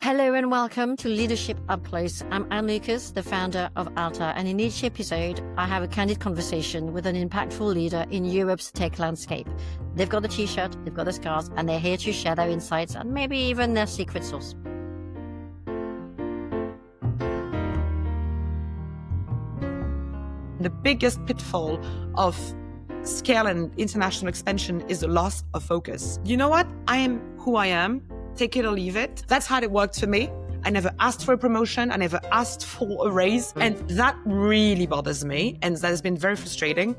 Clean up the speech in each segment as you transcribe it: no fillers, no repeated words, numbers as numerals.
Hello and welcome to Leadership Up Close. I'm Anne Lucas, the founder of Alta, and in each episode, I have a candid conversation with an impactful leader in Europe's tech landscape. They've got the t-shirt, they've got the scars, and they're here to share their insights and maybe even their secret sauce. The biggest pitfall of scale and international expansion is the loss of focus. You know what? I am who I am. Take it or leave it. That's how it worked for me. I never asked for a promotion. I never asked for a raise. And that really bothers me. And that has been very frustrating.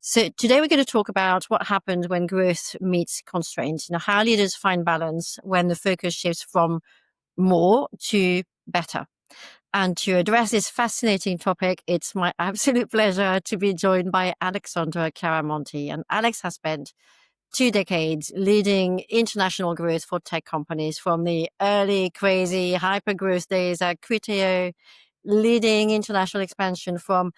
So today we're going to talk about what happens when growth meets constraints. How leaders find balance when the focus shifts from more to better. And to address this fascinating topic, it's my absolute pleasure to be joined by Alexandra Chiaramonti. And Alex has spent 2 decades leading international growth for tech companies, from the early, crazy, hyper-growth days at Criteo, leading international expansion from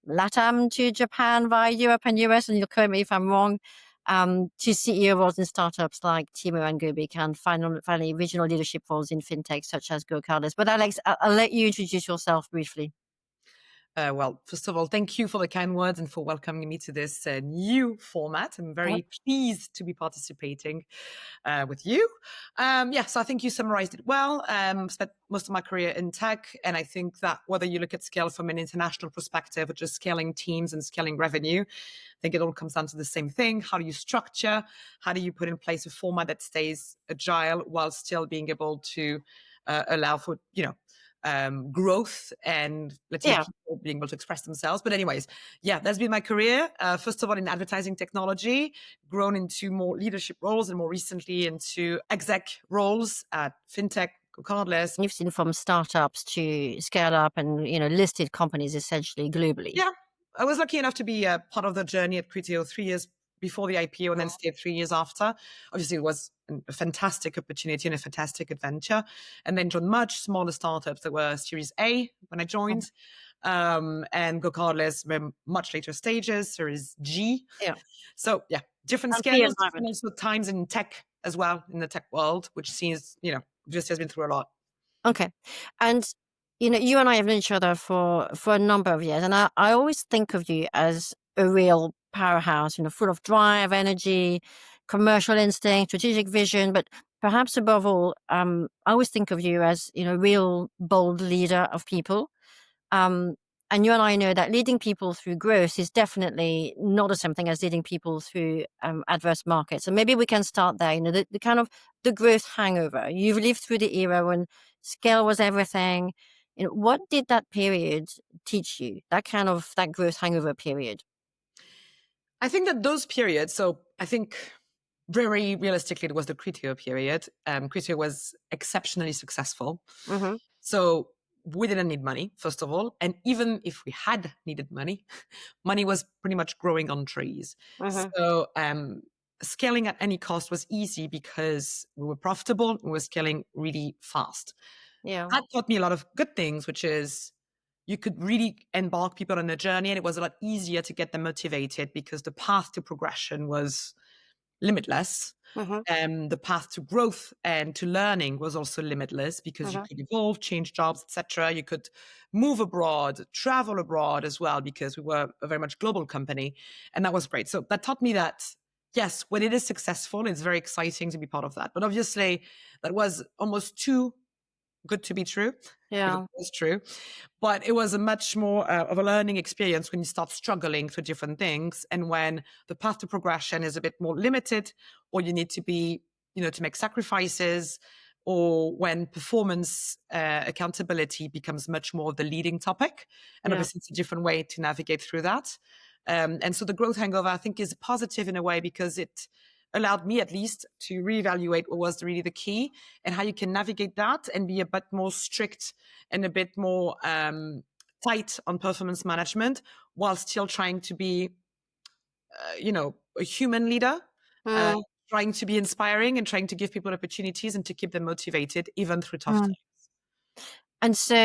LATAM to Japan via Europe and US, and you'll correct me if I'm wrong, to CEO roles in startups like Timo and Gobik, and finally regional leadership roles in fintech such as GoCardless. But Alex, I'll let you introduce yourself briefly. Well, first of all, thank you for the kind words and for welcoming me to this new format. I'm very pleased to be participating with you. So I think you summarized it well. Spent most of my career in tech, and I think that whether you look at scale from an international perspective or just scaling teams and scaling revenue, I think it all comes down to the same thing. How do you structure? How do you put in place a format that stays agile while still being able to allow for, growth and let's say people being able to express themselves. But anyways, that's been my career. First of all, in advertising technology, grown into more leadership roles, and more recently into exec roles at fintech, GoCardless. You've seen from startups to scale up and, listed companies essentially globally. Yeah, I was lucky enough to be a part of the journey at Criteo 3 years before the IPO and then stayed 3 years after. Obviously, it was a fantastic opportunity and a fantastic adventure. And then joined much smaller startups that were Series A when I joined. And GoCardless were much later stages, Series G. Yeah. So different scales, and also times in tech as well, in the tech world, which seems, just has been through a lot. Okay. And, you and I have known each other for a number of years. And I always think of you as a real powerhouse, full of drive, energy, commercial instinct, strategic vision, but perhaps above all, I always think of you as, real bold leader of people. And you and I know that leading people through growth is definitely not the same thing as leading people through adverse markets. And maybe we can start there, the kind of the growth hangover. You've lived through the era when scale was everything. What did that period teach you, that growth hangover period? I think that those periods, so I think very realistically, it was the Criteo period. Criteo was exceptionally successful. Mm-hmm. So we didn't need money, first of all. And even if we had needed money, money was pretty much growing on trees. Mm-hmm. So scaling at any cost was easy because we were profitable. We were scaling really fast. Yeah. That taught me a lot of good things, which is you could really embark people on a journey, and it was a lot easier to get them motivated because the path to progression was limitless. Mm-hmm. The path to growth and to learning was also limitless because you could evolve, change jobs, etc. You could move abroad, travel abroad as well, because we were a very much global company. And that was great. So that taught me that, yes, when it is successful, it's very exciting to be part of that. But obviously, that was almost too good to be true. Yeah. It was true. But it was a much more of a learning experience when you start struggling for different things, and when the path to progression is a bit more limited, or you need to be, to make sacrifices, or when performance accountability becomes much more the leading topic. And obviously it's a different way to navigate through that. And so the growth hangover, I think, is positive in a way because it allowed me at least to reevaluate what was really the key and how you can navigate that and be a bit more strict and a bit more tight on performance management while still trying to be, a human leader, trying to be inspiring and trying to give people opportunities and to keep them motivated even through tough times. And so,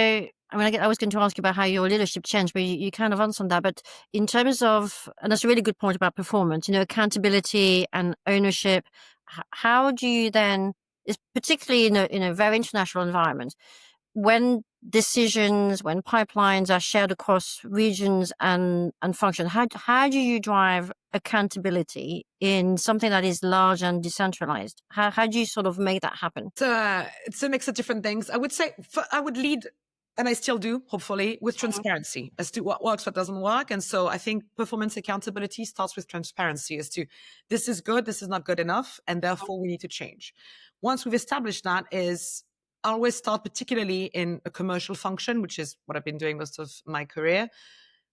I mean, I was going to ask you about how your leadership changed, but you kind of answered that. But in terms of, and that's a really good point about performance, accountability and ownership, how do you then, particularly in a very international environment, when decisions, when pipelines are shared across regions and function, how do you drive accountability in something that is large and decentralized? How do you sort of make that happen? It's a mix of different things. I would say I would lead, and I still do, hopefully, with Mhm. transparency as to what works, what doesn't work. And so I think performance accountability starts with transparency as to this is good, this is not good enough, and therefore we need to change. Once we've established that, is I always start, particularly in a commercial function, which is what I've been doing most of my career.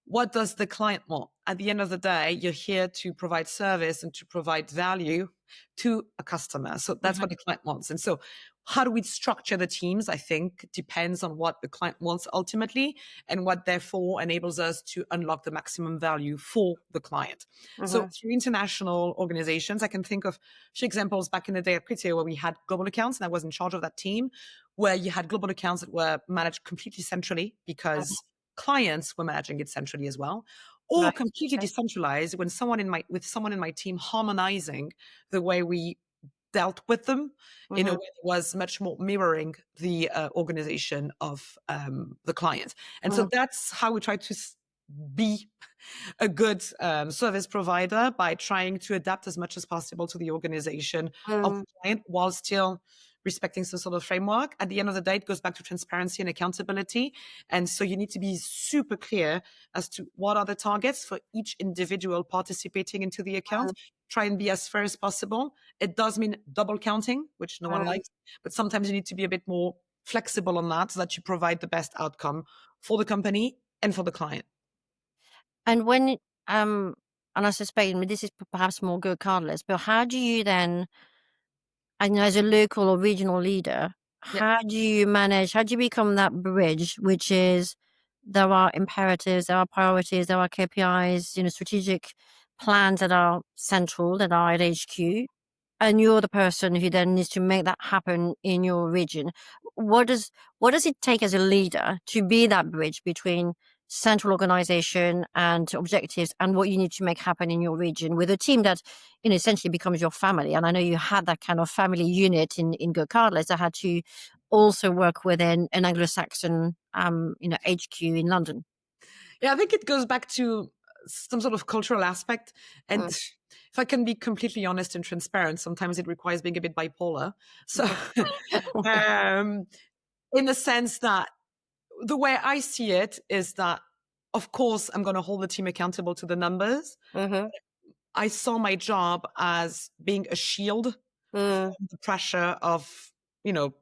What does the client want? At the end of the day, you're here to provide service and to provide value to a customer. So that's what the client wants. And so how do we structure the teams? I think depends on what the client wants ultimately and what therefore enables us to unlock the maximum value for the client. So Mhm. through international organizations, I can think of a few examples back in the day at Criteo where we had global accounts and I was in charge of that team, where you had global accounts that were managed completely centrally because clients were managing it centrally as well, or Right. completely Okay. decentralized when someone in my team harmonizing the way we dealt with them in a way Mhm. that was much more mirroring the organization of the client. And so Mhm. that's how we try to be a good service provider, by trying to adapt as much as possible to the organization of the Mhm. client while still respecting some sort of framework. At the end of the day, it goes back to transparency and accountability. And so you need to be super clear as to what are the targets for each individual participating into the account. Try and be as fair as possible. It does mean double counting, which no one Mhm. likes, but sometimes you need to be a bit more flexible on that so that you provide the best outcome for the company and for the client. And when um and I suspect, I mean, this is perhaps more good cardless, but how do you then, and as a local or regional leader, Yeah. how do you become that bridge, which is there are imperatives, there are priorities, there are KPIs, strategic plans that are central, that are at HQ, and you're the person who then needs to make that happen in your region. What does what does it take as a leader to be that bridge between central organization and objectives and what you need to make happen in your region with a team that essentially becomes your family? And I know you had that kind of family unit in Go Cardless that had to also work within an Anglo-Saxon HQ in London. Yeah, I think it goes back to some sort of cultural aspect. And Mm. if I can be completely honest and transparent, sometimes it requires being a bit bipolar. So, um, in the sense that the way I see it is that, of course, I'm going to hold the team accountable to the numbers. Mhm. I saw my job as being a shield Mm. from the pressure of, you know,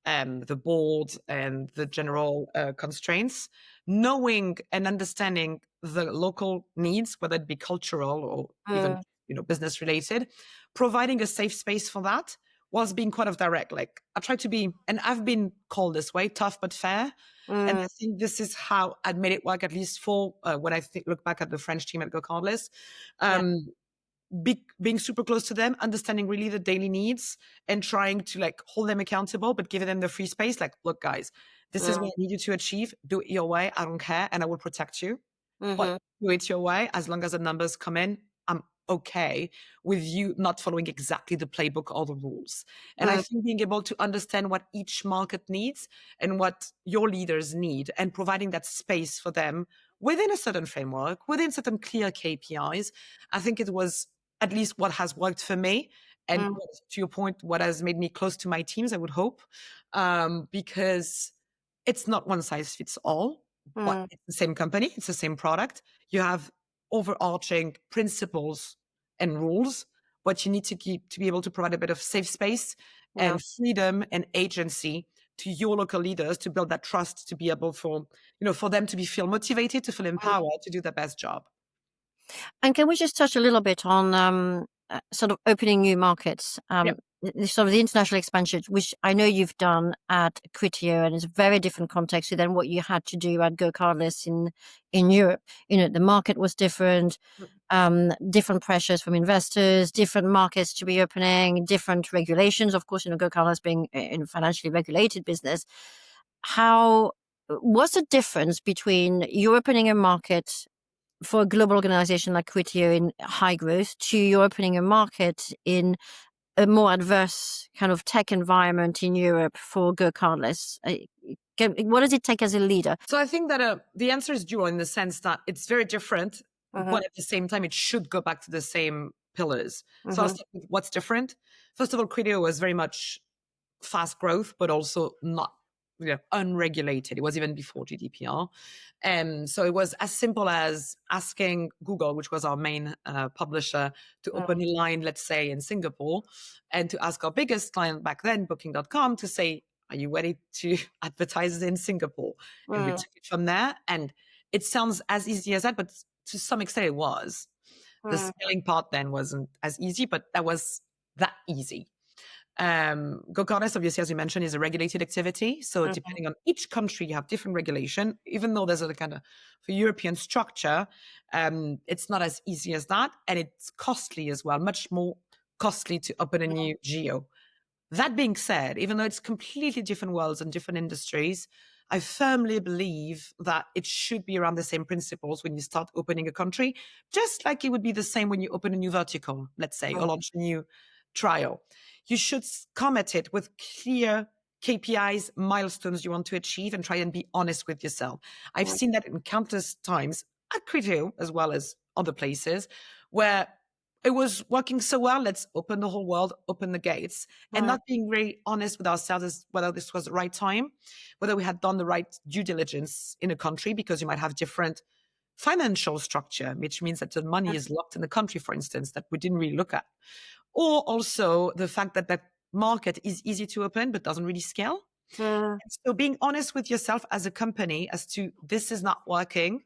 the board and the general constraints, knowing and understanding the local needs, whether it be cultural or even Mm. business related, providing a safe space for that was being quite of direct. Like I try to be, and I've been called this way, tough but fair. And I Mm. think this is how I made it work, at least for when I look back at the French team at Go Cardless. Yeah. Um, being super close to them, understanding really the daily needs and trying to like hold them accountable, but giving them the free space. Like, look, guys, this is what Mm. I need you to achieve. Do it your way. I don't care. And I will protect you. But Mhm. do it your way. As long as the numbers come in, I'm okay with you not following exactly the playbook or the rules. And I Mm. think being able to understand what each market needs and what your leaders need and providing that space for them within a certain framework, within certain clear KPIs, I think it was at least what has worked for me. And Mm. to your point, what has made me close to my teams, I would hope, because it's not one size fits all, but Mm. it's the same company, it's the same product. You have overarching principles and rules, but you need to keep to be able to provide a bit of safe space Yeah. and freedom and agency to your local leaders to build that trust, to be able for for them to be feel motivated, to feel Mm. empowered to do their best job. And can we just touch a little bit on sort of opening new markets, Yeah. sort of the international expansion, which I know you've done at Criteo, and it's a very different context than what you had to do at Go Cardless in Europe. The market was different, different pressures from investors, different markets to be opening, different regulations. Of course, Go Cardless being a financially regulated business. what's the difference between you opening a market for a global organization like Criteo in high growth to you opening a market in a more adverse kind of tech environment in Europe for Go Cardless? What does it take as a leader? So I think that the answer is dual in the sense that it's very different, but at the same time, it should go back to the same pillars. So I'll start with what's different. First of all, Criteo was very much fast growth, but also not unregulated. It was even before GDPR. And so it was as simple as asking Google, which was our main publisher, to open a line, let's say, in Singapore, and to ask our biggest client back then, Booking.com, to say, are you ready to advertise in Singapore? And we took it from there. And it sounds as easy as that, but to some extent it was. The scaling part then wasn't as easy, but that was that easy. Go Cardless, obviously, as you mentioned, is a regulated activity. So depending on each country, you have different regulation. Even though there's a kind of for European structure, it's not as easy as that. And it's costly as well, much more costly to open a new geo. That being said, even though it's completely different worlds and different industries, I firmly believe that it should be around the same principles when you start opening a country, just like it would be the same when you open a new vertical, let's say, or launch a new trial. You should come at it with clear KPIs, milestones you want to achieve, and try and be honest with yourself. I've seen that in countless times at Criteo, as well as other places, where it was working so well. Let's open the whole world, open the gates, and not being very honest with ourselves as whether this was the right time, whether we had done the right due diligence in a country, because you might have different financial structure, which means that the money is locked in the country, for instance, that we didn't really look at. Or also the fact that that market is easy to open, but doesn't really scale. And so being honest with yourself as a company as to this is not working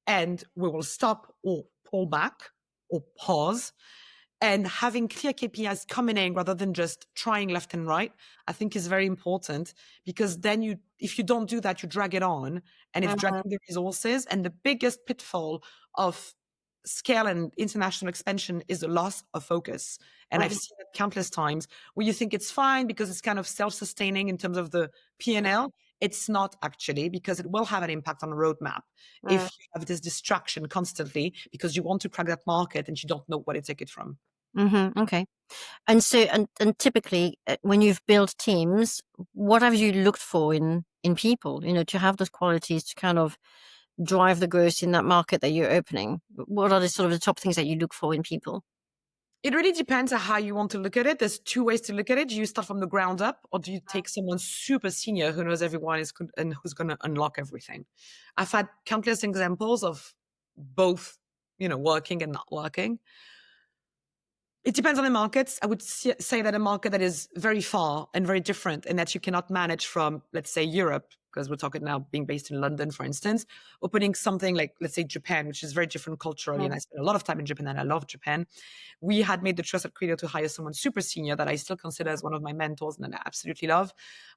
and we will stop or pull back or pause, and having clear KPIs coming in rather than just trying left and right, I think is very important, because then if you don't do that, you drag it on and it's dragging the resources. And the biggest pitfall of scale and international expansion is the loss of focus. And I've seen it countless times where you think it's fine because it's kind of self-sustaining in terms of the P&L. It's not actually, because it will have an impact on the roadmap if you have this distraction constantly because you want to crack that market and you don't know where to take it from. Okay. And so, and typically when you've built teams, what have you looked for in people, to have those qualities to kind of drive the growth in that market that you're opening? What are the sort of the top things that you look for in people? It really depends on how you want to look at it. There's two ways to look at it. Do you start from the ground up, or do you take someone super senior who knows everyone and who's going to unlock everything? I've had countless examples of both, working and not working. It depends on the markets. I would say that a market that is very far and very different and that you cannot manage from, let's say, Europe, because we're talking now being based in London, for instance, opening something like, let's say, Japan, which is very different culturally. And I spent a lot of time in Japan and I love Japan. We had made the choice at Criteo to hire someone super senior that I still consider as one of my mentors and that I absolutely love.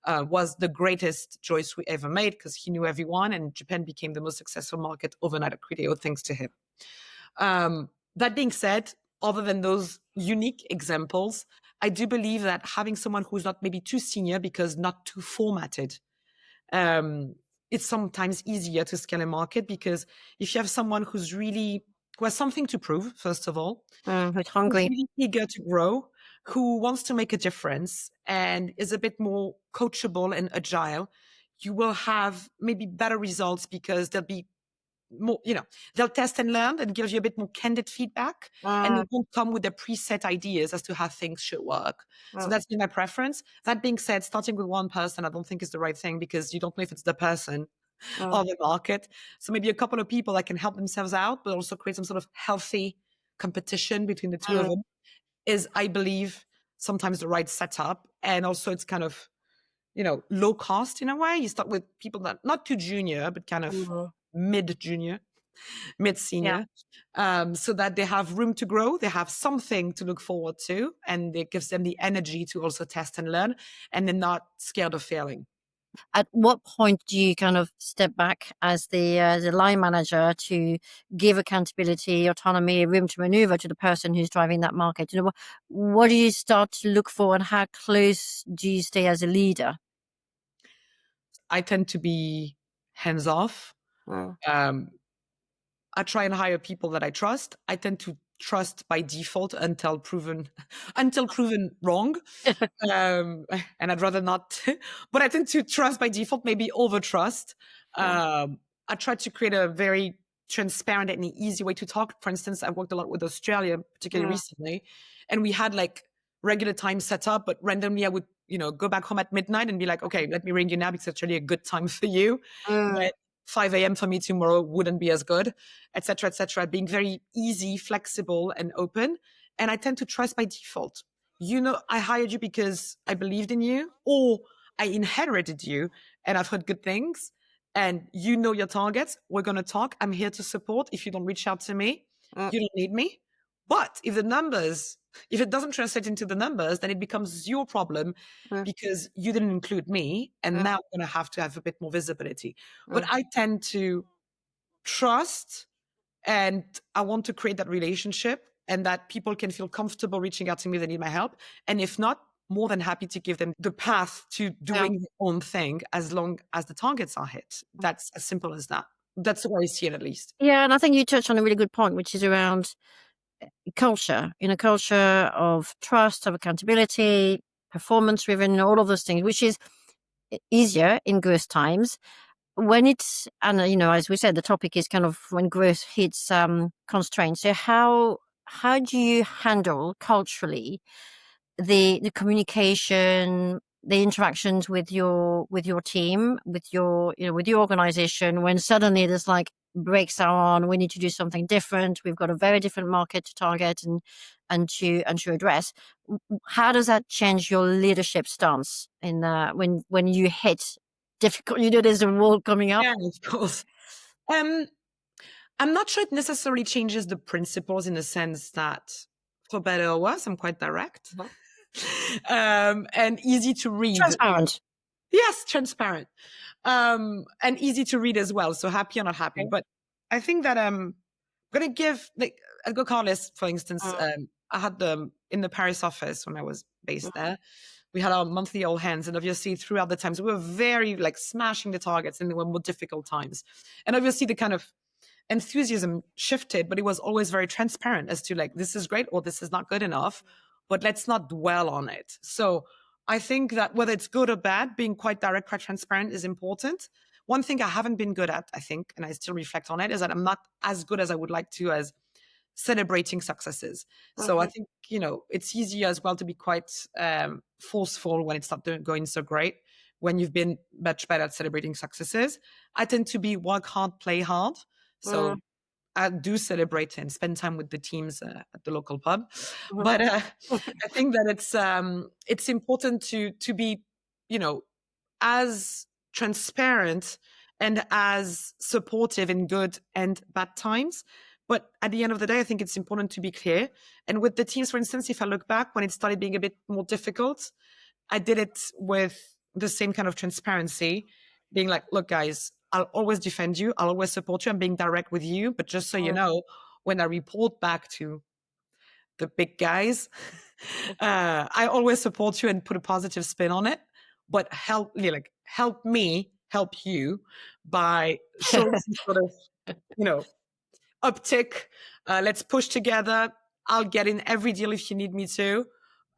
Was the greatest choice we ever made because he knew everyone, and Japan became the most successful market overnight at Criteo thanks to him. That being said, other than those unique examples, I do believe that having someone who's not maybe too senior because not too formatted, it's sometimes easier to scale a market, because if you have someone who has something to prove, first of all, who's hungry, really eager to grow, who wants to make a difference and is a bit more coachable and agile, you will have maybe better results because they'll be more, they'll test and learn and give you a bit more candid feedback, and they won't come with their preset ideas as to how things should work. So that's been my preference. That being said, starting with one person, I don't think is the right thing, because you don't know if it's the person or the market. So maybe a couple of people that can help themselves out, but also create some sort of healthy competition between the two of them is, I believe, sometimes the right setup. And also it's kind of, low cost in a way. You start with people that not too junior, but kind of mid-junior, mid-senior, so that they have room to grow, they have something to look forward to, and it gives them the energy to also test and learn, and they're not scared of failing. At what point do you kind of step back as the line manager to give accountability, autonomy, room to maneuver to the person who's driving that market? What do you start to look for, and how close do you stay as a leader? I tend to be hands off. Mm. I try and hire people that I trust. I tend to trust by default until proven until proven wrong. Um, and I'd rather not, but I tend to trust by default, maybe over trust. Mm. I try to create a very transparent and easy way to talk. For instance, I worked a lot with Australia, particularly Mm. recently, and we had like regular time set up, but randomly I would, go back home at midnight and be like, okay, let me ring you now because it's actually a good time for you. Mm. But 5 a.m. for me tomorrow wouldn't be as good, etc., etc. Being very easy, flexible, and open. And I tend to trust by default. I hired you because I believed in you, or I inherited you and I've heard good things, and you know your targets. We're going to talk. I'm here to support. If you don't reach out to me, Mm. you don't need me. But if it doesn't translate into the numbers, then it becomes your problem Mm. because you didn't include me. And Mm. now I'm going to have a bit more visibility. But Mm. I tend to trust, and I want to create that relationship and that people can feel comfortable reaching out to me if they need my help. And if not, more than happy to give them the path to Yeah. doing their own thing as long as the targets are hit. That's as simple as that. That's the way I see it, at least. Yeah, and I think you touched on a really good point, which is around culture, in a culture of trust, of accountability, performance driven, all of those things, which is easier in growth times. When it's, and as we said, the topic is kind of when growth hits constraints. So how do you handle culturally the communication, the interactions with your team, with your organization, when suddenly there's like breaks are on, we need to do something different, we've got a very different market to target and to address. How does that change your leadership stance in when you hit difficult, there's a wall coming up? Yeah, of course. Um, I'm not sure it necessarily changes the principles in the sense that, for better or worse, I'm quite direct, Mhm. and easy to read. Transparent. Yes, transparent, and easy to read as well. So happy or not happy. Okay. But I think that I'm gonna give, like, I'll go Carlos, for instance. Mm. I had in the Paris office when I was based Mm. there. We had our monthly all hands, and obviously throughout the times we were very like smashing the targets, and there were more difficult times. And obviously the kind of enthusiasm shifted, but it was always very transparent as to like, this is great or this is not good enough, but let's not dwell on it. So I think that whether it's good or bad, being quite direct, quite transparent is important. One thing I haven't been good at, I think, and I still reflect on it, is that I'm not as good as I would like to as celebrating successes. So I Mhm. think, it's easier as well to be quite forceful when it's not going so great, when you've been much better at celebrating successes. I tend to be work hard, play hard. Mm. So I do celebrate and spend time with the teams at the local pub. Mhm. But I think that it's important to be, you know, as transparent and as supportive in good and bad times. But at the end of the day, I think it's important to be clear. And with the teams, for instance, if I look back when it started being a bit more difficult, I did it with the same kind of transparency, being like, look, guys, I'll always defend you. I'll always support you. I'm being direct with you. But just so you Mm. know, when I report back to the big guys, I always support you and put a positive spin on it. But help me help you by showing some sort of, you know, uptick. Let's push together. I'll get in every deal if you need me to.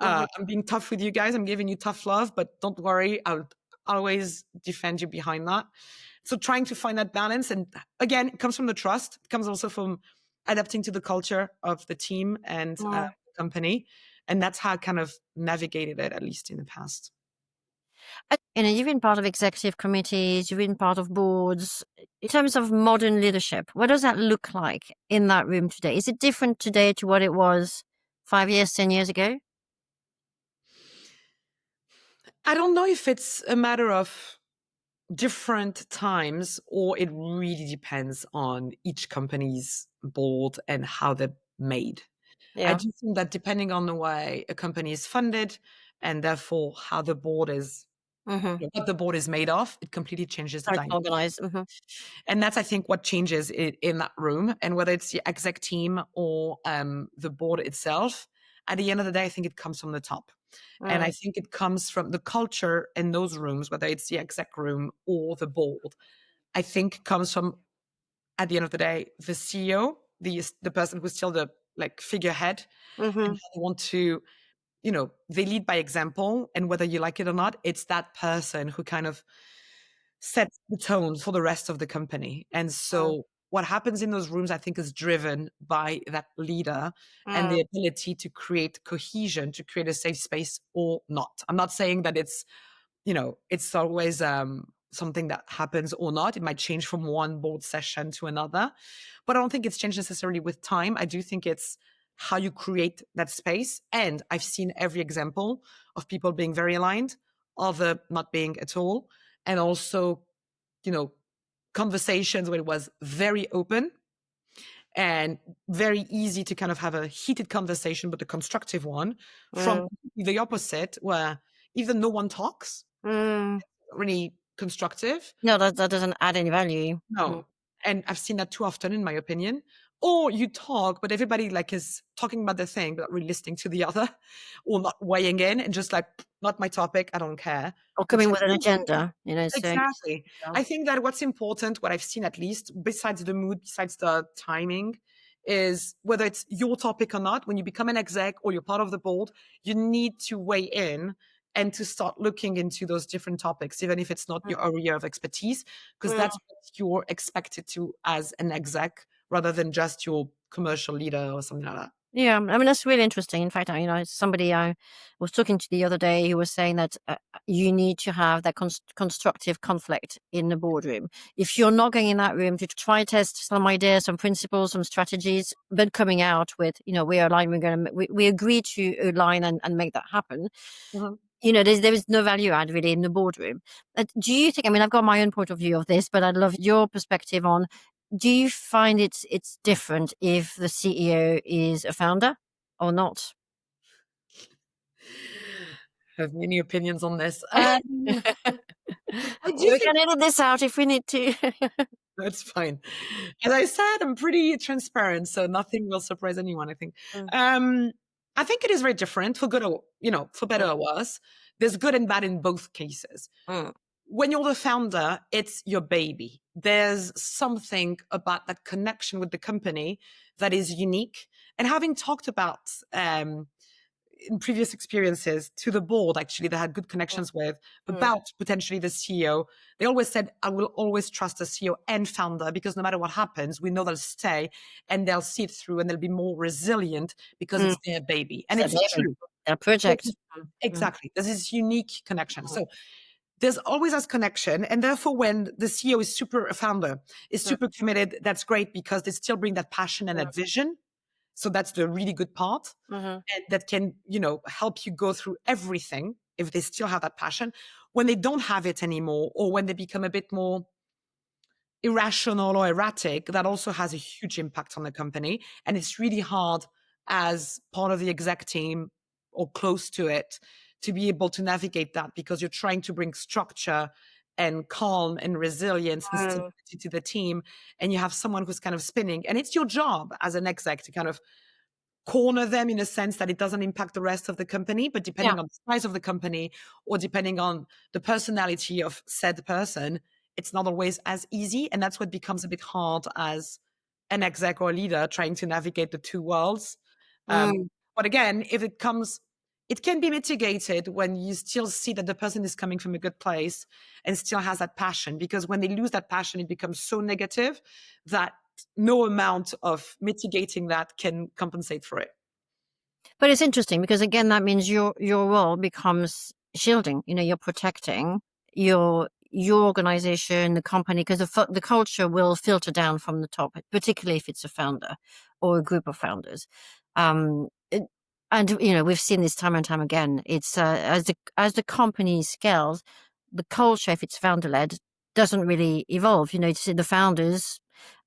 Mhm. I'm being tough with you guys. I'm giving you tough love, but don't worry. I'll always defend you behind that. So trying to find that balance. And again, it comes from the trust. It comes also from adapting to the culture of the team and Mm. the company. And that's how I kind of navigated it, at least in the past. You've been part of executive committees, you've been part of boards. In terms of modern leadership, what does that look like in that room today? Is it different today to what it was 5 years, 10 years ago? I don't know if it's a matter of different times, or it really depends on each company's board and how they're made. I Yeah. do think that depending on the way a company is funded and therefore how the board is, Mm-hmm. what the board is made of, it completely changes the How it's dynamic. organized. Mm-hmm. And that's, I think, what changes in that room. And whether it's the exec team or the board itself, at the end of the day, I think it comes from the top. And I Mm. think it comes from the culture in those rooms, whether it's the exec room or the board. I think comes from, at the end of the day, the CEO, the person who's still the like figurehead, and Mhm. how they want to, they lead by example. And whether you like it or not, it's that person who kind of sets the tone for the rest of the company. And Mm. so what happens in those rooms, I think, is driven by that leader and Mm. the ability to create cohesion, to create a safe space or not. I'm not saying that it's always something that happens or not. It might change from one board session to another, but I don't think it's changed necessarily with time. I do think it's how you create that space. And I've seen every example of people being very aligned, other not being at all, and also, you know, conversations where it was very open and very easy to kind of have a heated conversation, but a constructive one, from Mm. the opposite, where even no one talks, Mm. really constructive. No, that doesn't add any value. Mm. No. And I've seen that too often, in my opinion. Or you talk, but everybody like is talking about the thing, but not really listening to the other, or not weighing in and just like, not my topic, I don't care. Or Which coming is with an agenda, so exactly. yeah. I think that what's important, what I've seen at least, besides the mood, besides the timing, is whether it's your topic or not, when you become an exec or you're part of the board, you need to weigh in and to start looking into those different topics, even if it's not Mm. your area of expertise, because Mm. that's what you're expected to as an exec rather than just your commercial leader or something like that. Yeah, I mean, that's really interesting. In fact, somebody I was talking to the other day who was saying that you need to have that constructive conflict in the boardroom. If you're not going in that room to try test some ideas, some principles, some strategies, but coming out with, we are aligned, we agree to align and make that happen. Mhm. There is no value add really in the boardroom. Do you think? I mean, I've got my own point of view of this, but I'd love your perspective on. Do you find it's different if the CEO is a founder or not? I have many opinions on this. I do We think can edit this out if we need to. that's fine. As I said, I'm pretty transparent, so nothing will surprise anyone, I think. Mm. Um, I think it is very different for good or, for better Mm. or worse. There's good and bad in both cases. Mm. When you're the founder, it's your baby. There's something about that connection with the company that is unique. And having talked about in previous experiences to the board, actually, that had good Mm. connections with, Mm. about potentially the CEO, they always said, I will always trust the CEO and founder because no matter what happens, we know they'll stay and they'll see it through and they'll be more resilient because Mm. it's their baby. And So it's maybe true. a project. Mm. Mm. Exactly. There's this unique connection. So there's always this connection. And therefore, when the CEO is a founder is Mm. super committed, that's great because they still bring that passion and Mm. that vision. So that's the really good part. Mhm. And that can, help you go through everything if they still have that passion. When they don't have it anymore, or when they become a bit more irrational or erratic, that also has a huge impact on the company. And it's really hard as part of the exec team or close to it to be able to navigate that because you're trying to bring structure and calm and resilience and Mm. stability to the team. And you have someone who's kind of spinning. And it's your job as an exec to kind of corner them in a sense that it doesn't impact the rest of the company, but Yeah. depending on the size of the company or depending on the personality of said person, it's not always as easy. And that's what becomes a bit hard as an exec or a leader trying to navigate the two worlds. Um, Mm. but again, it can be mitigated when you still see that the person is coming from a good place and still has that passion. Because when they lose that passion, it becomes so negative that no amount of mitigating that can compensate for it. But it's interesting because again, that means your role becomes shielding. You're protecting your organization, the company, because the culture will filter down from the top, particularly if it's a founder or a group of founders. Um, it, and we've seen this time and time again. It's as the company scales, the culture, if it's founder led, doesn't really evolve. It's the founders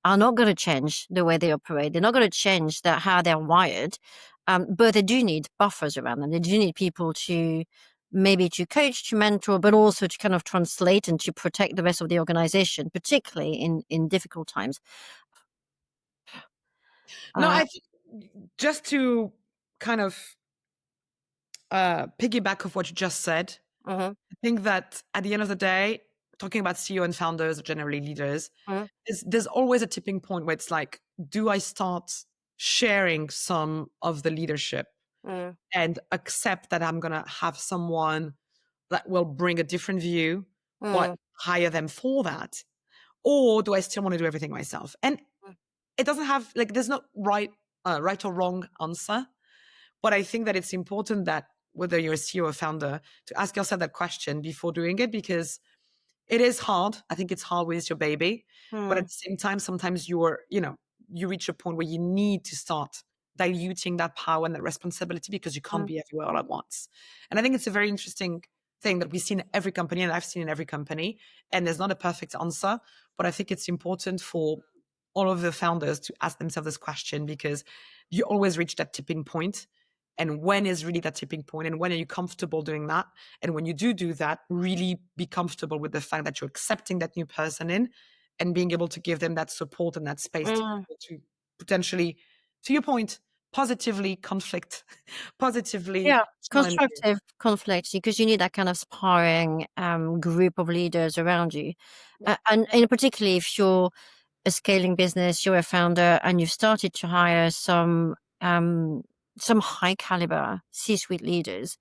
are not going to change the way they operate. They're not going to change how they're wired, but they do need buffers around them. They do need people to maybe to coach, to mentor, but also to kind of translate and to protect the rest of the organization, particularly in difficult times. No, Uh, I think just to kind of piggyback of what you just said. Mm-hmm. I think that at the end of the day, talking about CEO and founders, or generally leaders, Mm-hmm. there's always a tipping point where it's like, do I start sharing some of the leadership and accept that I'm going to have someone that will bring a different view, but Mm-hmm. hire them for that? Or do I still want to do everything myself? And it doesn't have, like, there's no right or wrong answer. But I think that it's important that whether you're a CEO or founder, to ask yourself that question before doing it, because it is hard. I think it's hard with your baby, but at the same time, sometimes you reach a point where you need to start diluting that power and that responsibility because you can't Mm-hmm. be everywhere all at once. And I think it's a very interesting thing that we see in every company, and I've seen in every company. And there's not a perfect answer, but I think it's important for all of the founders to ask themselves this question, because you always reach that tipping point. And when is really that tipping point? And when are you comfortable doing that? And when you do that, really be comfortable with the fact that you're accepting that new person in and being able to give them that support and that space to, Mm-hmm. to potentially, to your point, positively conflict, positively Yeah, challenge you. constructive conflict because you need that kind of sparring group of leaders around you, Yeah. and particularly if you're a scaling business, you're a founder, and you've started to hire some high caliber C-suite leaders.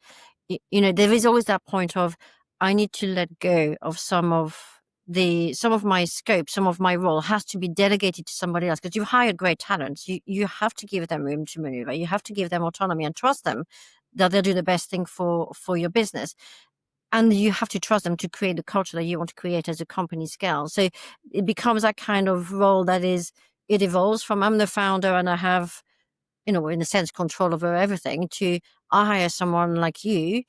There is always that point of I need to let go of some of my scope, some of my role has to be delegated to somebody else because you've hired great talents. You have to give them room to maneuver. You have to give them autonomy and trust them that they'll do the best thing for your business. And you have to trust them to create the culture that you want to create as a company scale. So it becomes that kind of role it evolves from I'm the founder and I have, in a sense, control over everything to I hire someone like you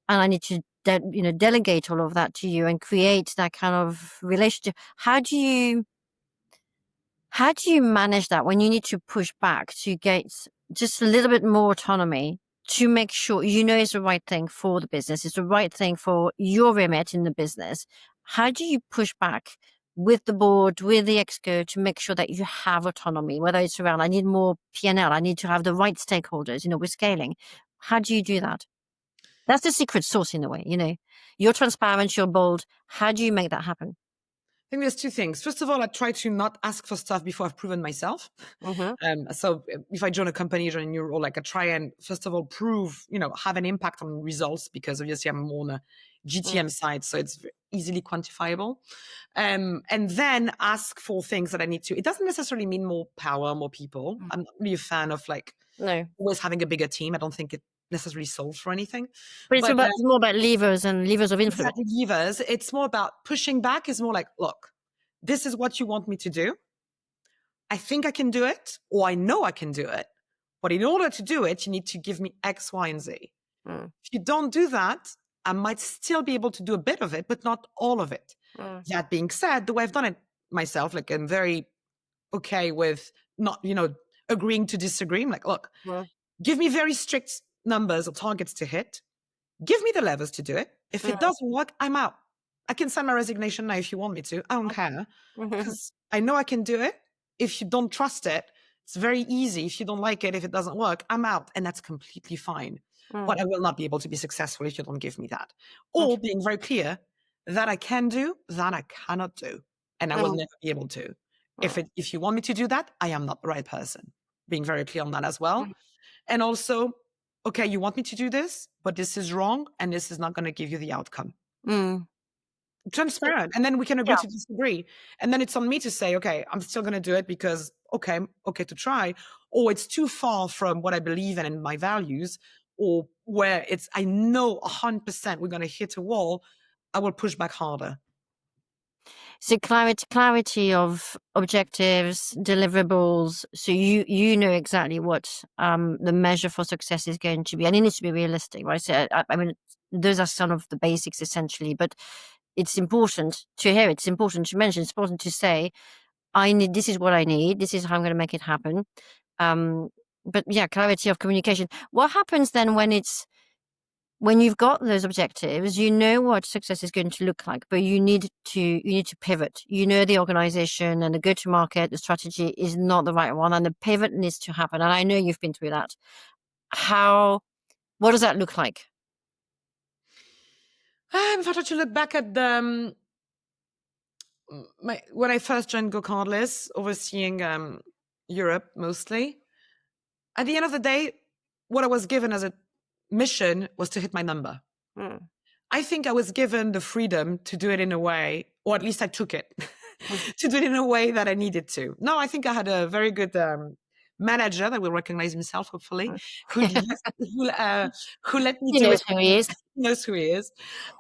and I need to delegate all of that to you and create that kind of relationship. How do you manage that when you need to push back to get just a little bit more autonomy to make sure it's the right thing for the business, it's the right thing for your remit in the business? How do you push back with the board, with the exco to make sure that you have autonomy, whether it's around I need more P&L, I need to have the right stakeholders, with scaling. How do you do that? That's the secret sauce in a way. You're transparent, you're bold. How do you make that happen? I think there's two things. First of all, I try to not ask for stuff before I've proven myself. Mm-hmm. So if I join a company, join a new role, like I try and first of all prove, have an impact on results, because obviously I'm more on a GTM side, so it's easily quantifiable. And then ask for things that I need to. It doesn't necessarily mean more power, more people. I'm not really a fan of like No. always having a bigger team. I don't think it necessarily solves for anything. But But it's more about levers and levers of influence. exactly, levers. It's more about pushing back. Is more like, look, this is what you want me to do. I think I can do it, or I know I can do it. But in order to do it, you need to give me X, Y, and Z. Mm, If you don't do that, I might still be able to do a bit of it, but not all of it. mm, That being said, the way I've done it myself, like I'm very okay with not, agreeing to disagree. I'm like, look, mm, give me very strict numbers or targets to hit. Give me the levers to do it. If it mm, doesn't work, I'm out. I can send my resignation now if you want me to. I don't care, mm, because I know I can do it. If you don't trust it, it's very easy. If you don't like it, if it doesn't work, I'm out. And that's completely fine. mm. But I will not be able to be successful if you don't give me that. Or Okay. being very clear that I can do, that I cannot do. And I will Mm, never be able to. mm, If you want me to do that, I am not the right person. Being very clear on that as well. mm, And also, okay, you want me to do this, but this is wrong and this is not going to give you the outcome. mm. So, Transparent. And then we can agree yeah. to disagree. And then it's on me to say, okay, I'm still going to do it because, okay to try, or it's too far from what I believe in and my values, or where I know 100% we're going to hit a wall, I will push back harder. So clarity of objectives, deliverables. So you know exactly what the measure for success is going to be, and it needs to be realistic, right? So I mean, those are some of the basics essentially, but it's important to hear. It's important to mention. It's important to say, I need. This is what I need. This is how I'm going to make it happen. Um, but yeah, clarity of communication. What happens then when you've got those objectives, you know what success is going to look like, but you need to pivot. The organization and the go-to-market, the strategy is not the right one, and the pivot needs to happen. And I know you've been through that. What What does that look like? If I try to look back at when I first joined Go Cardless, overseeing Europe mostly, at the end of the day, what I was given as a mission was to hit my number. Mm. I think I was given the freedom to do it in a way, or at least I took it, to do it in a way that I needed to. No, I think I had a very good manager that will recognize himself, hopefully, who who let me He do knows it. who he is. Knows who he is,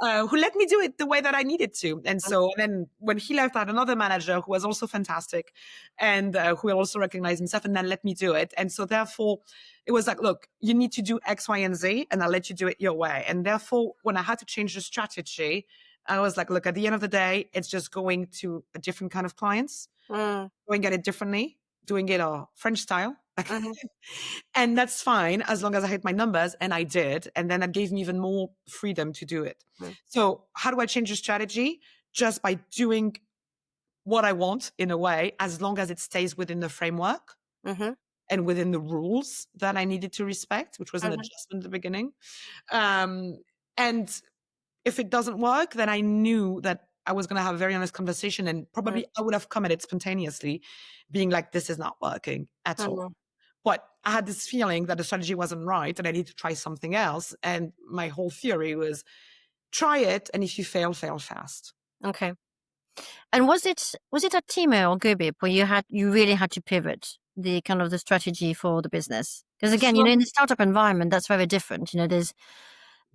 who let me do it the way that I needed to. And so then when he left, I had another manager who was also fantastic and who also recognized himself and then let me do it. And so therefore, it was like, look, you need to do X, Y, and Z, and I'll let you do it your way. And therefore, when I had to change the strategy, I was like, look, at the end of the day, it's just going to a different kind of clients, going at it differently, doing it French style. And that's fine as long as I hit my numbers, and I did. And then that gave me even more freedom to do it. So how do I change the strategy? Just by doing what I want in a way, as long as it stays within the framework and within the rules that I needed to respect, which was an adjustment at the beginning. And if it doesn't work, then I knew that I was going to have a very honest conversation, and probably I would have come at it spontaneously, being like, this is not working at all. But I had this feeling that the strategy wasn't right and I need to try something else. And my whole theory was try it. And if you fail, fail fast. Okay. And was it at Timo or Gobip where you really had to pivot the kind of the strategy for the business? Because again, in the startup environment, that's very different.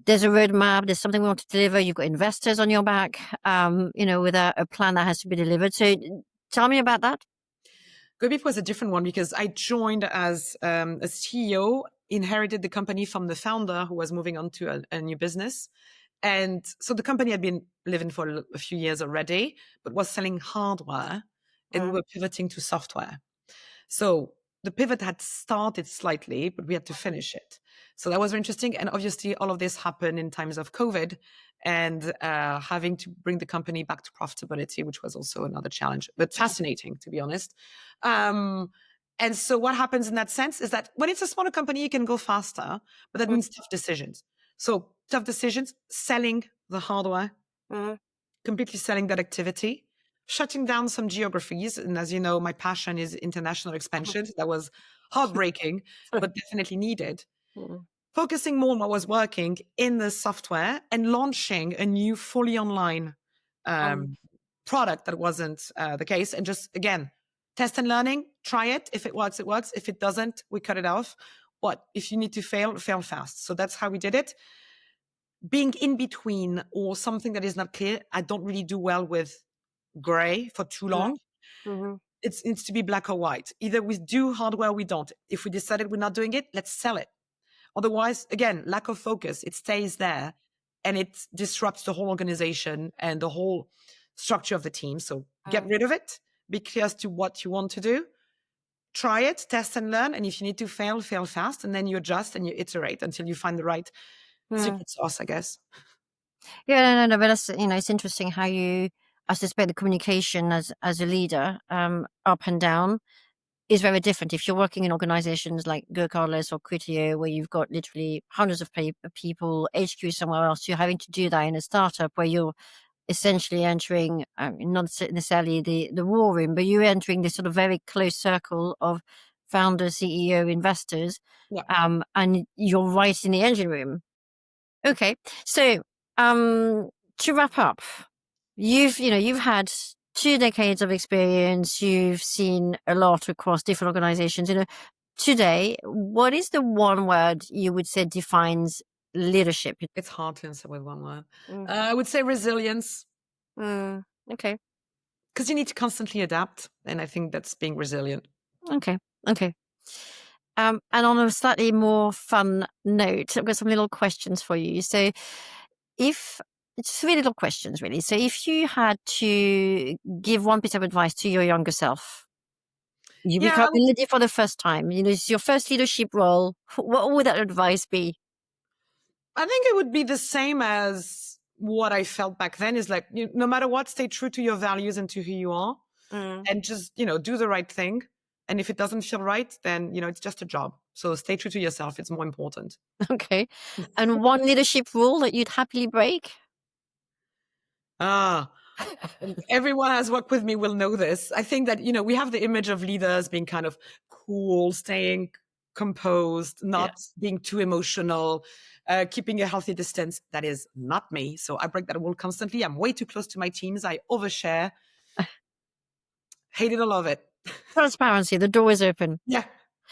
There's a roadmap, there's something we want to deliver, you've got investors on your back, with a plan that has to be delivered. So tell me about that. Gobip was a different one because I joined as a CEO, inherited the company from the founder who was moving on to a new business. And so the company had been living for a few years already, but was selling hardware, and we were pivoting to software. So the pivot had started slightly, but we had to finish it. So that was very interesting. And obviously all of this happened in times of COVID and having to bring the company back to profitability, which was also another challenge, but fascinating, to be honest. And so what happens in that sense is that when it's a smaller company, you can go faster, but that means tough decisions. So tough decisions, selling the hardware, completely selling that activity, shutting down some geographies. And as you know, my passion is international expansion. That was heartbreaking, but definitely needed. Focusing more on what was working in the software and launching a new fully online product that wasn't the case. And just, again, test and learning, try it. If it works, it works. If it doesn't, we cut it off. But if you need to fail, fail fast. So that's how we did it. Being in between or something that is not clear, I don't really do well with gray for too long. It needs to be black or white. Either we do hardware or we don't. If we decided we're not doing it, let's sell it. Otherwise, again, lack of focus, it stays there and it disrupts the whole organization and the whole structure of the team. So get rid of it, be clear as to what you want to do, try it, test and learn. And if you need to fail, fail fast. And then you adjust and you iterate until you find the right secret sauce, I guess. Yeah, no, but that's, it's interesting how I suspect the communication as a leader, up and down, is very different. If you're working in organizations like Go Cardless or Criteo, where you've got literally hundreds of people, HQ somewhere else, you're having to do that in a startup where you're essentially entering, not necessarily the war room, but you're entering this sort of very close circle of founders, CEO, investors, and you're right in the engine room. Okay. So, to wrap up, you've had 2 decades of experience. You've seen a lot across different organizations. Today, what is the one word you would say defines leadership? It's hard to answer with one word. I would say resilience. Okay. Because you need to constantly adapt. And I think that's being resilient. Okay. And on a slightly more fun note, I've got some little questions for you. So it's 3 little questions, really. So if you had to give one piece of advice to your younger self, you become a leader for the first time, it's your first leadership role, what would that advice be? I think it would be the same as what I felt back then is like, no matter what, stay true to your values and to who you are and just, do the right thing. And if it doesn't feel right, then, it's just a job. So stay true to yourself. It's more important. Okay. And one leadership rule that you'd happily break? Ah, and everyone has worked with me will know this. I think that, we have the image of leaders being kind of cool, staying composed, Yeah. not being too emotional, keeping a healthy distance. That is not me. So I break that rule constantly. I'm way too close to my teams. I overshare. Hate it or love it. Transparency, the door is open. Yeah,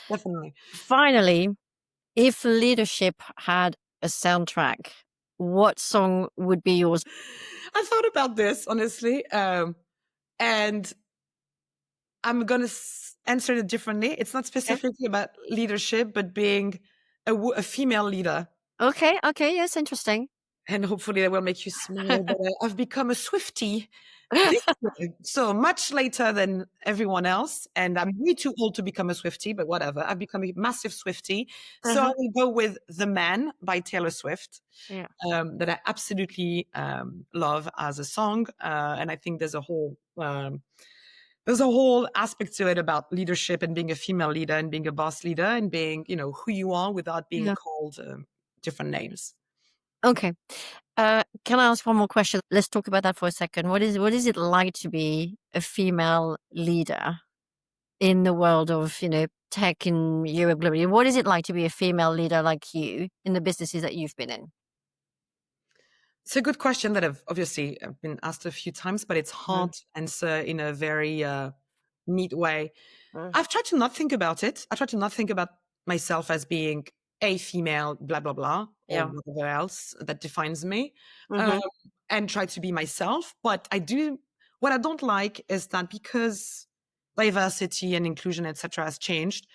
definitely. Finally, if leadership had a soundtrack, what song would be yours? I thought about this, honestly. And I'm going to answer it differently. It's not Okay. specifically about leadership, but being a female leader. Okay. Okay. Yes. Interesting. And hopefully that will make you smile. But I've become a Swiftie this year, so much later than everyone else. And I'm way too old to become a Swiftie, but whatever. I've become a massive Swiftie. So I Uh-huh. will go with The Man by Taylor Swift, Yeah. that I absolutely love as a song. And I think there's a whole aspect to it about leadership and being a female leader and being a boss leader and being, who you are without being Yeah. called different names. Okay. Can I ask one more question? Let's talk about that for a second. What is it like to be a female leader in the world of, tech in Europe globally? What is it like to be a female leader like you in the businesses that you've been in? It's a good question that I've been asked a few times, but it's Mm, hard to answer in a very neat way. mm, I've tried to not think about it. I try to not think about myself as being a female, blah, blah, blah, or yeah. whatever else that defines me, um, Mhm. and try to be myself. But what I don't like is that because diversity and inclusion, etc., has changed,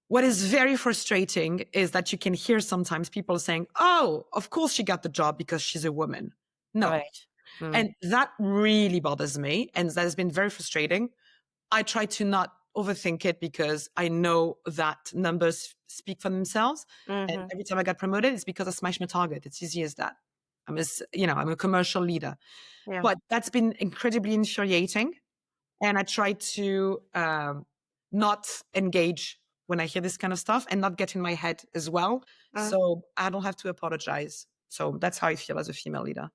what is very frustrating is that you can hear sometimes people saying, oh, of course she got the job because she's a woman. No. Right. Mm, And that really bothers me. And that has been very frustrating. I try to not overthink it because I know that numbers speak for themselves. And mhm. every time I got promoted, it's because I smashed my target. It's easy as that. I'm a commercial leader, Yeah. but that's been incredibly infuriating. And I try to not engage when I hear this kind of stuff and not get in my head as well. Mm. So I don't have to apologize. So that's how I feel as a female leader.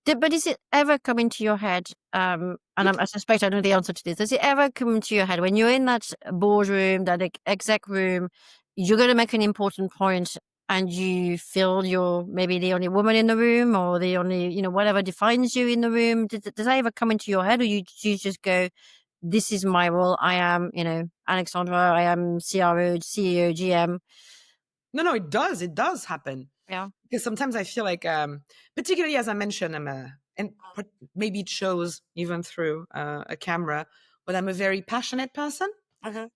But does it ever come into your head, I suspect I know the answer to this, does it ever come into your head when you're in that boardroom, that exec room, you're gonna make an important point and you feel you're maybe the only woman in the room or the only, whatever defines you in the room? Does that ever come into your head, or you just go, "This is my role. I am, Alexandra, I am CRO, CEO, GM." No, no, it does. It does happen. Yeah. Because sometimes I feel like, particularly as I mentioned, maybe it shows even through a camera, but I'm a very passionate person. Mhm.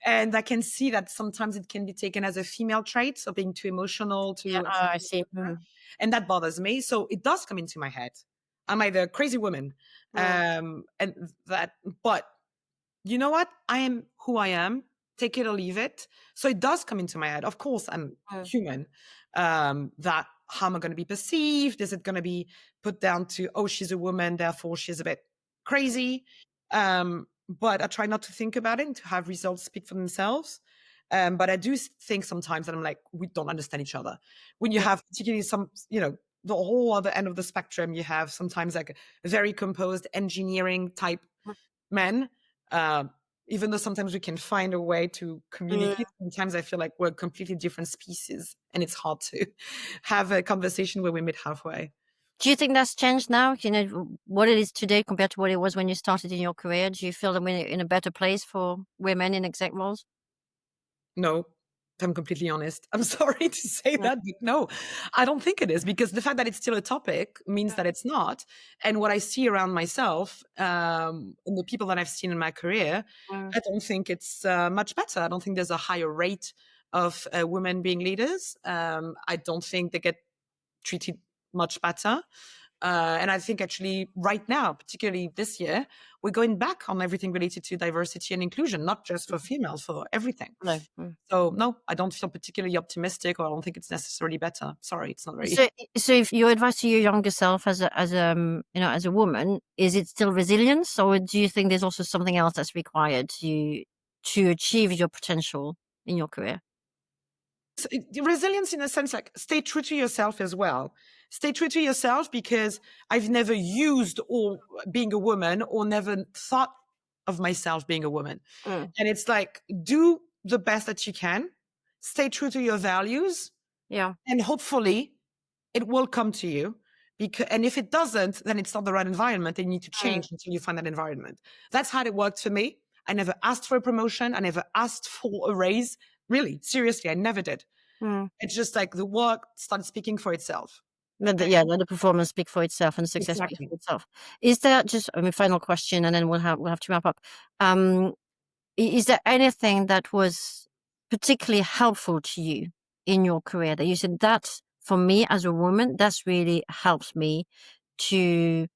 And I can see that sometimes it can be taken as a female trait, so being too emotional, Yeah. too, Oh, I see. Mhm. and that bothers me. So it does come into my head. Am I the crazy woman? Mm, And that, but you know what? I am who I am. Take it or leave it. So it does come into my head. Of course, I'm mm, human. That how am I going to be perceived? Is it going to be put down to, oh, she's a woman, therefore she's a bit crazy? But I try not to think about it and to have results speak for themselves. But I do think sometimes that I'm like, we don't understand each other. When you yeah. have particularly the whole other end of the spectrum, you have sometimes like a very composed engineering type men. Uh, Even though sometimes we can find a way to Mm. communicate, sometimes I feel like we're completely different species and it's hard to have a conversation where we meet halfway. Do you think that's changed now? What it is today compared to what it was when you started in your career? Do you feel that we're in a better place for women in exec roles? No, if I'm completely honest. I'm sorry to say No. that, but no, I don't think it is because the fact that it's still a topic means that it's not. And what I see around myself, and the people that I've seen in my career, Mm, I don't think it's much better. I don't think there's a higher rate of women being leaders. I don't think they get treated much better. And I think actually right now, particularly this year, we're going back on everything related to diversity and inclusion, not just for females, for everything. no. Mm. So no, I don't feel particularly optimistic, or I don't think it's necessarily better. Sorry, it's not very. So, so if your advice to your younger self as a woman, is it still resilience, or do you think there's also something else that's required to achieve your potential? in your career? Resilience in a sense, like stay true to yourself as well. Stay true to yourself, because I've never used or being a woman, or never thought of myself being a woman. Mm. And it's like, do the best that you can, stay true to your values, Yeah. and hopefully it will come to you. And if it doesn't, then it's not the right environment, and you need to change until you find that environment. That's how it worked for me. I never asked for a promotion. I never asked for a raise. Really, seriously, I never did. Mm. It's just like the work started speaking for itself. Let the performance speak for itself and the success speak Exactly. for itself. Is there just, I mean, final question, and then we'll have to wrap up. Is there anything that was particularly helpful to you in your career that you said, that for me as a woman, that's really helped me to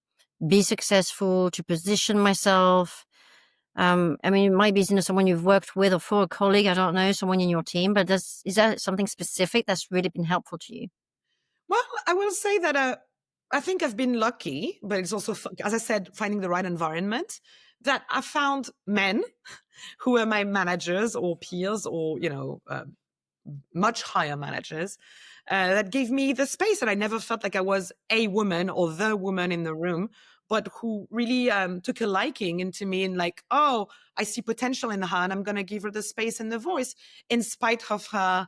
be successful, to position myself? I mean, it might be, someone you've worked with, or for a colleague, I don't know, someone in your team, but is that something specific that's really been helpful to you? Well, I will say that I think I've been lucky, but it's also, as I said, finding the right environment, that I found men who are my managers or peers, or, much higher managers, that gave me the space. And I never felt like I was a woman or the woman in the room, but who really took a liking into me, and like, oh, I see potential in her, and I'm going to give her the space and the voice in spite of her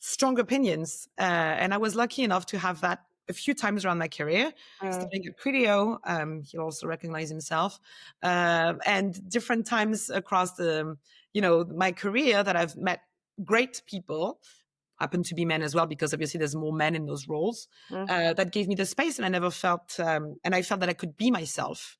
strong opinions. And I was lucky enough to have that a few times around my career, starting at Criteo. He'll also recognize himself, and different times across my career, that I've met great people, happen to be men as well, because obviously there's more men in those roles, that gave me the space. And I never felt, and I felt that I could be myself,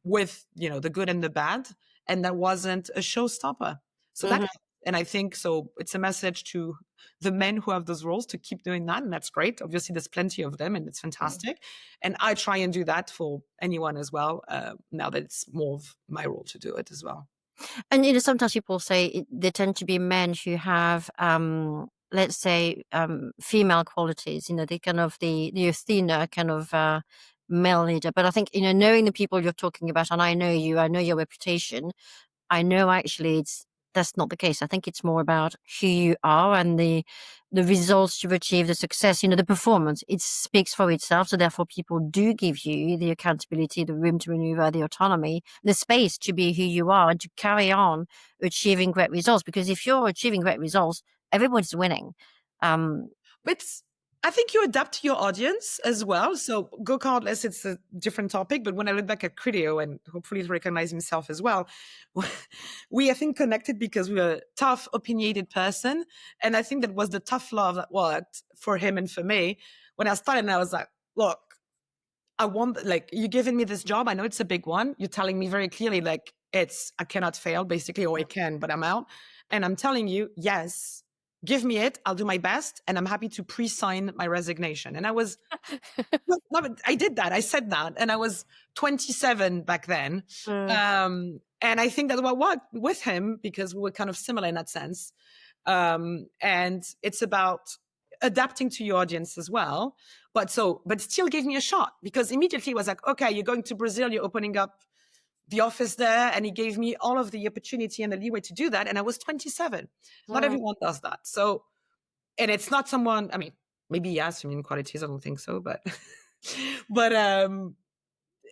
with, the good and the bad. And that wasn't a showstopper. So that, and I think, so it's a message to the men who have those roles to keep doing that. And that's great. Obviously there's plenty of them, and it's fantastic. And I try and do that for anyone as well. Now that it's more of my role to do it as well. And sometimes people say they tend to be men who have, let's say, female qualities. They kind of the Athena kind of male leader. But I think knowing the people you're talking about, and I know you, I know your reputation. I know actually that's not the case. I think it's more about who you are and the results you've achieved, the success, the performance. It speaks for itself. So therefore people do give you the accountability, the room to maneuver, the autonomy, the space to be who you are and to carry on achieving great results. Because if you're achieving great results, everybody's winning. I think you adapt to your audience as well. So regardless, it's a different topic. But when I look back at Criteo, and hopefully he recognized himself as well, we, I think, connected because we were a tough, opinionated person. And I think that was the tough love that worked for him and for me. When I started, and I was like, look, I want, like, you're giving me this job. I know it's a big one. You're telling me very clearly, like, I cannot fail, basically, or I can, but I'm out. And I'm telling you, yes, give me it. I'll do my best. And I'm happy to pre-sign my resignation. And I was, I did that. I said that. And I was 27 back then. And I think that what worked with him, because we were kind of similar in that sense. And it's about adapting to your audience as well. But still gave me a shot, because immediately it was like, okay, you're going to Brazil, you're opening up the office there. And he gave me all of the opportunity and the leeway to do that. And I was 27. Not everyone does that. So, and it's not someone, I mean, maybe he has some qualities. I don't think so, but,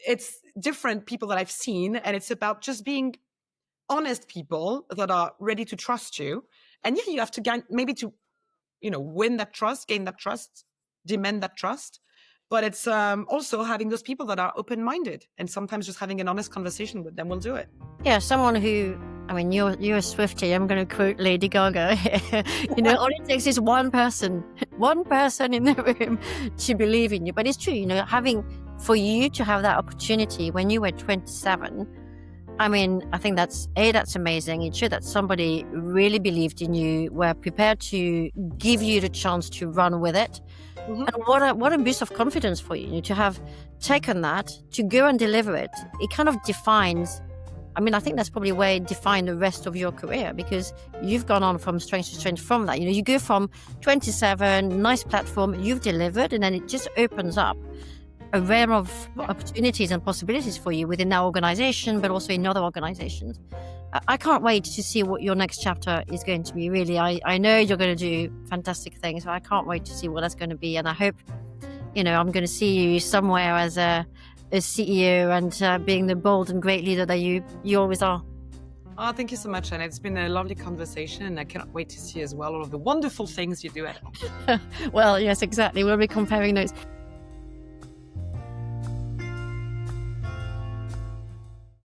it's different people that I've seen. And it's about just being honest people that are ready to trust you. And yeah, you have to maybe to, win that trust, gain that trust, demand that trust. But it's also having those people that are open-minded, and sometimes just having an honest conversation with them will do it. Yeah, someone who, I mean, you're a Swiftie. I'm going to quote Lady Gaga. All it takes is one person in the room to believe in you. But it's true, for you to have that opportunity when you were 27. I mean, I think that's amazing. It showed that somebody really believed in you, were prepared to give you the chance to run with it. And what a boost of confidence for you, to have taken that, to go and deliver it. It kind of defines, I mean, I think that's probably where it defined the rest of your career, because you've gone on from strength to strength from that. You go from 27, nice platform, you've delivered, and then it just opens up a realm of opportunities and possibilities for you within that organization, but also in other organizations. I can't wait to see what your next chapter is going to be. Really, I know you're going to do fantastic things. So I can't wait to see what that's going to be, and I hope, I'm going to see you somewhere as a CEO and being the bold and great leader that you always are. Oh, thank you so much, Anna. It's been a lovely conversation, and I cannot wait to see as well all of the wonderful things you do at home. Well, yes, exactly. We'll be comparing notes.